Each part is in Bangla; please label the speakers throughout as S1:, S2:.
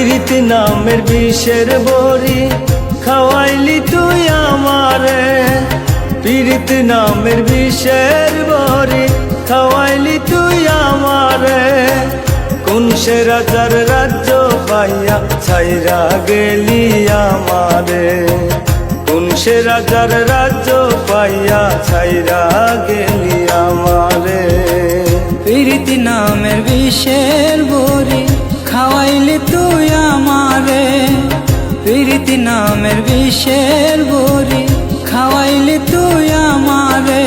S1: পিরিতি নামের বিষের বড়ি খাওয়াইলি তুই আমারে, পিরিতি নামের বিষের বড়ি খাওয়াইলি তুই আমারে। কোন সে রাজার রাজ্য পাইয়া ছাইরা গেলি আমারে, কোন সে রাজার রাজ্য পাইয়া ছাইরা গেলি আমারে।
S2: পিরিতি নামের বিষের বড়ি খাওয়াইলি তুই আমারে, পিরিতি নামের বিষের বড়ি খাওয়াইলি তুই আমারে।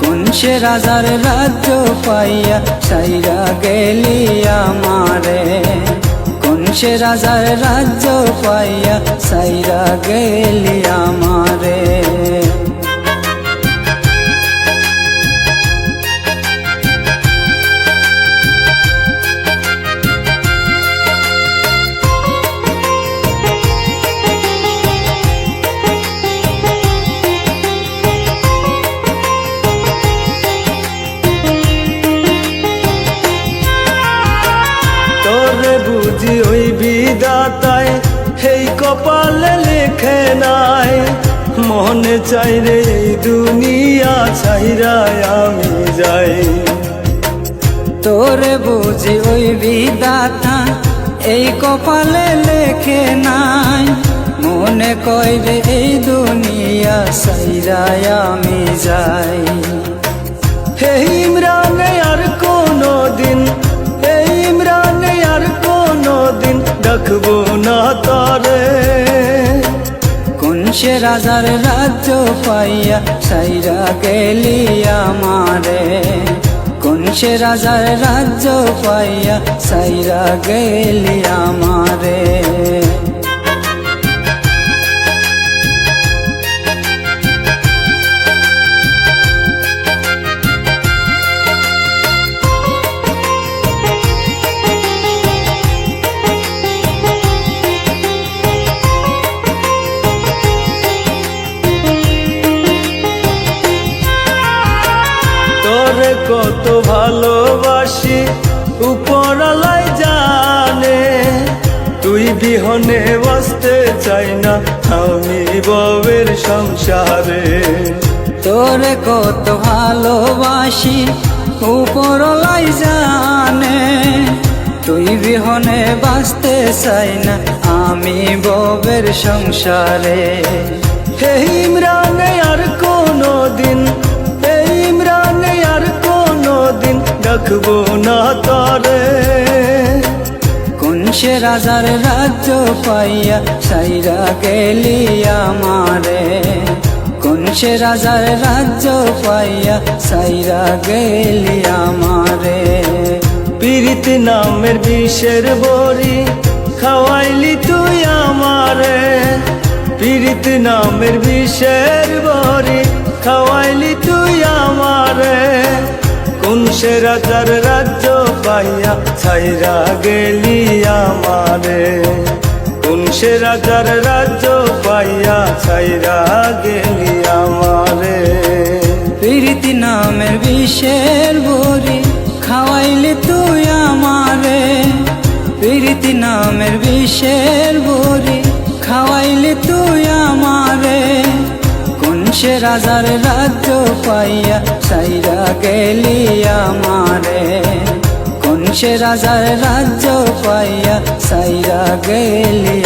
S2: কোন সে রাজার রাজ্য পাইয়া ছাইরা গেলি আমারে, কোন সে রাজার রাজ্য পাইয়া ছাইরা গেলি আমারে।
S1: তোরে বুঝি ওই বিধাতায় এই কপালে লেখে নাই, মনে চাই রে এই দুনিয়া ছাইরায় আমি যাই।
S2: তোরে বুঝি ওই বিধাতা এই কপালে লেখে নাই, মনে কই রে এই দুনিয়া ছাইরায় আমি যাই।
S1: হে ইমরানে আর কোনো দিন, এই ইমরানে আর কোনো দিন ডাকবো না তরে।
S2: কোন সে রাজার রাজ্য পাইয়া ছাইরা গেলি আমারে, কোন সে রাজার রাজ্য পাইয়া ছাইরা গেলি আমারে।
S1: তোরে কত ভালোবাসি উপরলাই জানে, তুই বিহনে বাঁচতে চাই না আমি বউয়ের সংসারে।
S2: তোরে কত ভালোবাসি উপরলাই জানে, তুই বিহনে বাঁচতে চাই না আমি বউয়ের সংসারে।
S1: হে ইমরানে আর কোনো দিন, এই ইমরানে আর কোনো দিন ডাকবো না তরে।
S2: কোন সে রাজার রাজ্য পাইয়া ছাইরা গেলি আমারে, কোন সে রাজার রাজ্য পাইয়া ছাইরা গেলি আমারে।
S1: পিরিতি নামের বিষের বড়ি খাওয়াইলি তুই আমারে, পিরিতি নামের বিষের বড়ি খাওয়াইলি তুই আমারে। কোন সে রাজার রাজ্য পাইয়া ছাইরা গেলি আমারে, কোন সে রাজার রাজ্য পাইয়া ছাইরা গেলি আমারে।
S2: পিরিতি নামের বিষের বড়ি খাওয়াইলি তুই আমারে, পিরিতি নামের বিষের বড়ি খাওয়াইলি তুই আমারে। কোন সে রাজার রাজ্য পাইয়া ছাইরা গেলি আমারে, কোন সে রাজার রাজ্য পাইয়া ছাইরা গেলি